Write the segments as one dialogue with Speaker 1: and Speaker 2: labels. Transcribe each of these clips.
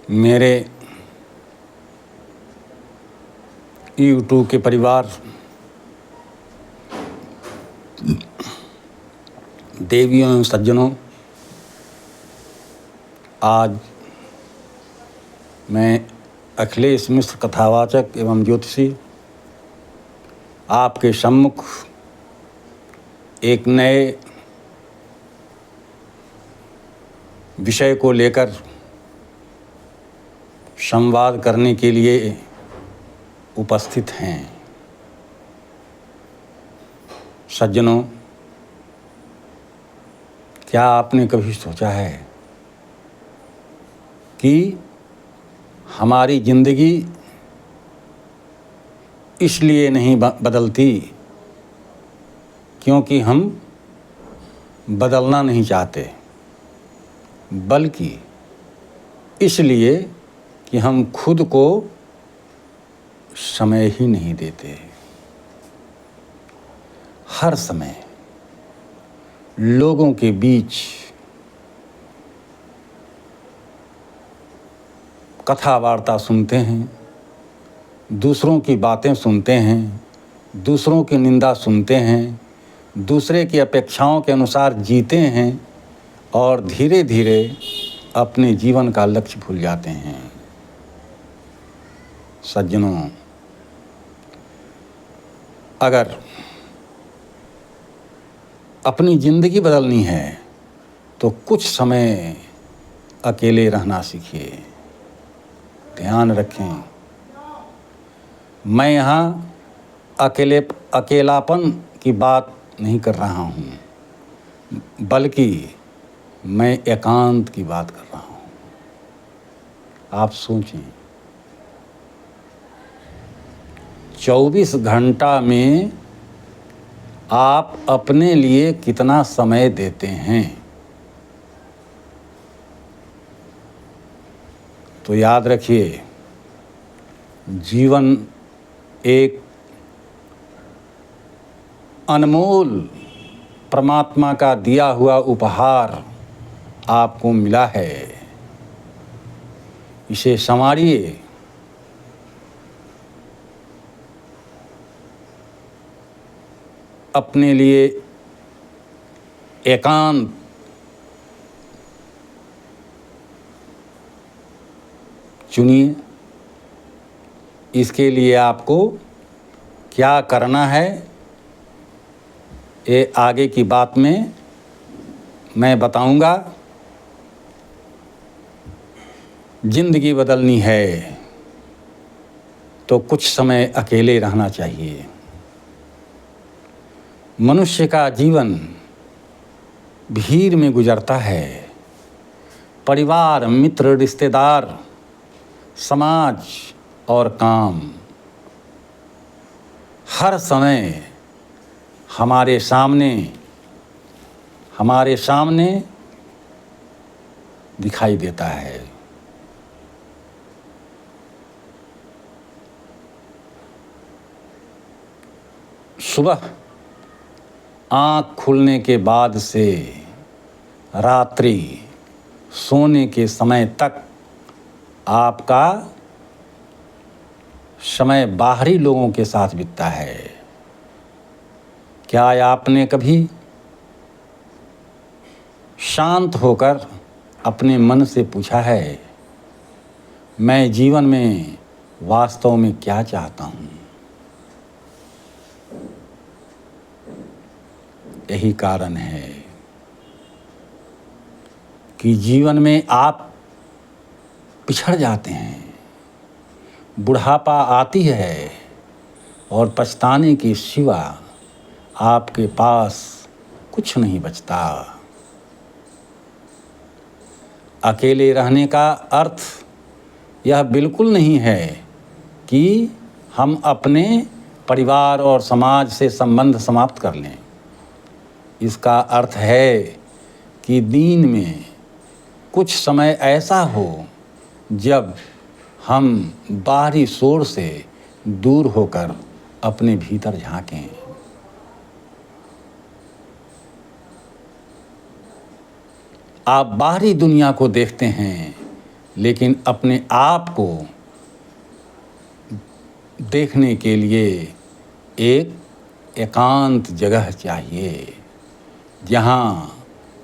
Speaker 1: मेरे यूट्यूब के परिवार, देवियों एवं सज्जनों, आज मैं अखिलेश मिश्र कथावाचक एवं ज्योतिषी आपके सम्मुख एक नए विषय को लेकर संवाद करने के लिए उपस्थित हैं। सज्जनों, क्या आपने कभी सोचा है कि हमारी ज़िंदगी इसलिए नहीं बदलती क्योंकि हम बदलना नहीं चाहते, बल्कि इसलिए कि हम खुद को समय ही नहीं देते। हर समय लोगों के बीच कथा वार्ता सुनते हैं, दूसरों की बातें सुनते हैं, दूसरों की निंदा सुनते हैं, दूसरे की अपेक्षाओं के अनुसार जीते हैं और धीरे धीरे अपने जीवन का लक्ष्य भूल जाते हैं। सज्जनों, अगर अपनी ज़िंदगी बदलनी है तो कुछ समय अकेले रहना सीखिए। ध्यान रखें, मैं यहाँ अकेलापन की बात नहीं कर रहा हूँ, बल्कि मैं एकांत की बात कर रहा हूँ। आप सोचें, 24 घंटा में आप अपने लिए कितना समय देते हैं? तो याद रखिए, जीवन एक अनमोल परमात्मा का दिया हुआ उपहार आपको मिला है। इसे संवारिए, अपने लिए एकांत चुनिए। इसके लिए आपको क्या करना है, ये आगे की बात में मैं बताऊंगा। जिंदगी बदलनी है तो कुछ समय अकेले रहना चाहिए। मनुष्य का जीवन भीड़ में गुजरता है। परिवार, मित्र, रिश्तेदार, समाज और काम हर समय हमारे सामने दिखाई देता है। सुबह आँख खुलने के बाद से रात्रि सोने के समय तक आपका समय बाहरी लोगों के साथ बीतता है। क्या आपने कभी शांत होकर अपने मन से पूछा है, मैं जीवन में वास्तव में क्या चाहता हूँ? यही कारण है कि जीवन में आप पिछड़ जाते हैं। बुढ़ापा आती है और पछताने के सिवा आपके पास कुछ नहीं बचता। अकेले रहने का अर्थ यह बिल्कुल नहीं है कि हम अपने परिवार और समाज से संबंध समाप्त कर लें। इसका अर्थ है कि दिन में कुछ समय ऐसा हो जब हम बाहरी शोर से दूर होकर अपने भीतर झांकें। आप बाहरी दुनिया को देखते हैं लेकिन अपने आप को देखने के लिए एक एकांत जगह चाहिए, जहाँ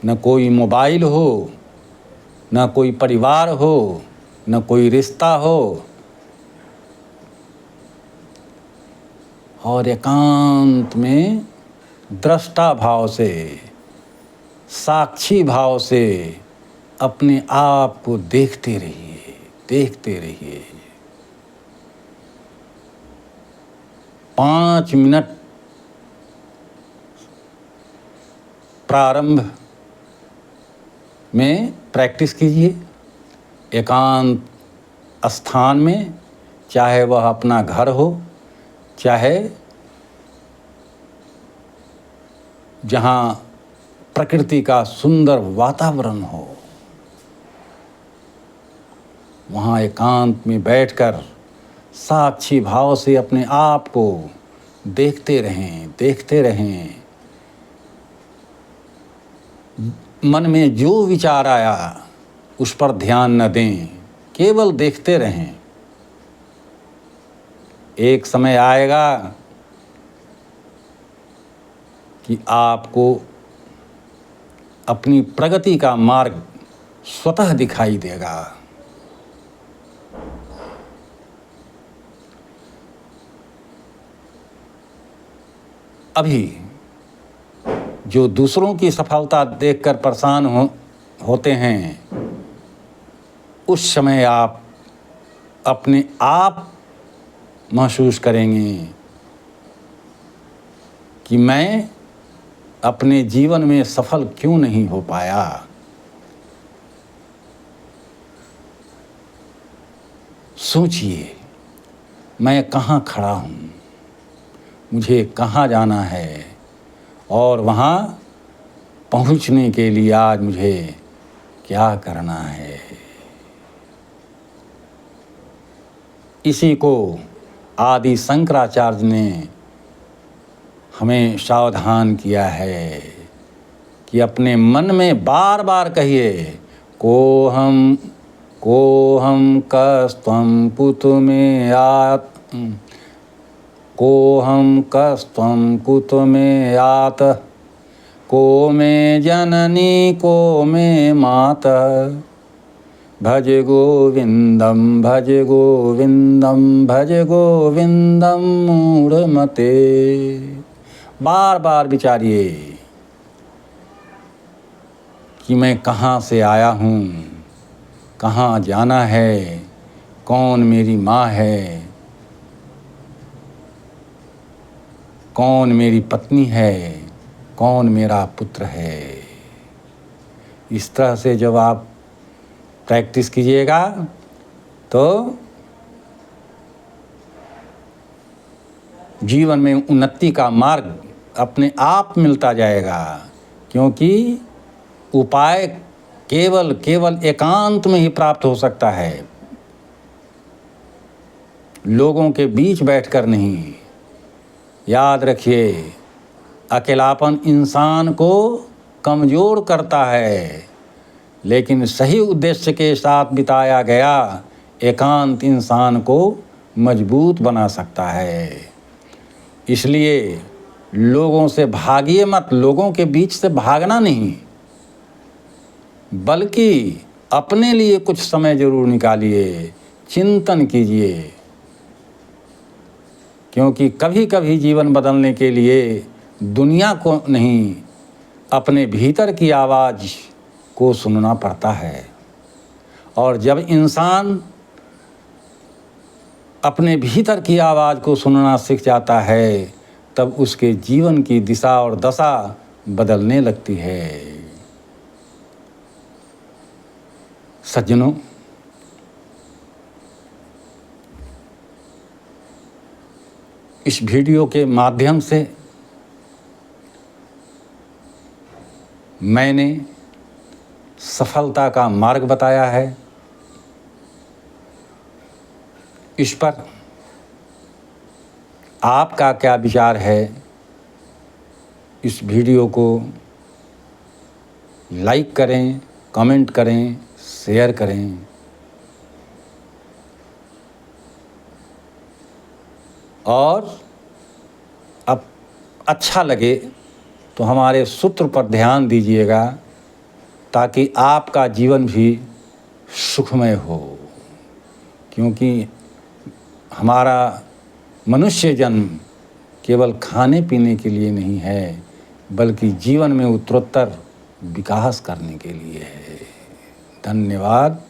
Speaker 1: न कोई मोबाइल हो, न कोई परिवार हो, न कोई रिश्ता हो, और एकांत में दृष्टा भाव से, साक्षी भाव से अपने आप को देखते रहिए, देखते रहिए। 5 मिनट प्रारंभ में प्रैक्टिस कीजिए एकांत स्थान में, चाहे वह अपना घर हो, चाहे जहाँ प्रकृति का सुंदर वातावरण हो, वहाँ एकांत में बैठकर साक्षी भाव से अपने आप को देखते रहें, देखते रहें। मन में जो विचार आया उस पर ध्यान न दें, केवल देखते रहें। एक समय आएगा कि आपको अपनी प्रगति का मार्ग स्वतः दिखाई देगा। अभी जो दूसरों की सफलता देखकर परेशान होते हैं, उस समय आप अपने आप महसूस करेंगे कि मैं अपने जीवन में सफल क्यों नहीं हो पाया। सोचिए, मैं कहाँ खड़ा हूँ, मुझे कहाँ जाना है, और वहाँ पहुँचने के लिए आज मुझे क्या करना है। इसी को आदि शंकराचार्य ने हमें सावधान किया है कि अपने मन में बार बार कहिए, कोहम कस्त्वं पुतु में आत, कोहम कस्त्वं कुतु में आत, को में जननी को में माता, भज गोविंदम भज गोविंदम भज गोविंदम मूढ़मते। बार बार विचारिए कि मैं कहाँ से आया हूँ, कहाँ जाना है, कौन मेरी माँ है, कौन मेरी पत्नी है, कौन मेरा पुत्र है। इस तरह से जब आप प्रैक्टिस कीजिएगा तो जीवन में उन्नति का मार्ग अपने आप मिलता जाएगा, क्योंकि उपाय केवल एकांत में ही प्राप्त हो सकता है, लोगों के बीच बैठकर नहीं। याद रखिए, अकेलापन इंसान को कमज़ोर करता है, लेकिन सही उद्देश्य के साथ बिताया गया एकांत इंसान को मजबूत बना सकता है। इसलिए लोगों से भागिए मत, लोगों के बीच से भागना नहीं, बल्कि अपने लिए कुछ समय जरूर निकालिए, चिंतन कीजिए, क्योंकि कभी कभी जीवन बदलने के लिए दुनिया को नहीं, अपने भीतर की आवाज़ को सुनना पड़ता है। और जब इंसान अपने भीतर की आवाज़ को सुनना सीख जाता है, तब उसके जीवन की दिशा और दशा बदलने लगती है। सज्जनों, इस वीडियो के माध्यम से मैंने सफलता का मार्ग बताया है। इस पर आपका क्या विचार है? इस वीडियो को लाइक करें, कमेंट करें, शेयर करें। और अब अच्छा लगे तो हमारे सूत्र पर ध्यान दीजिएगा, ताकि आपका जीवन भी सुखमय हो। क्योंकि हमारा मनुष्य जन्म केवल खाने पीने के लिए नहीं है, बल्कि जीवन में उत्तरोत्तर विकास करने के लिए है। धन्यवाद।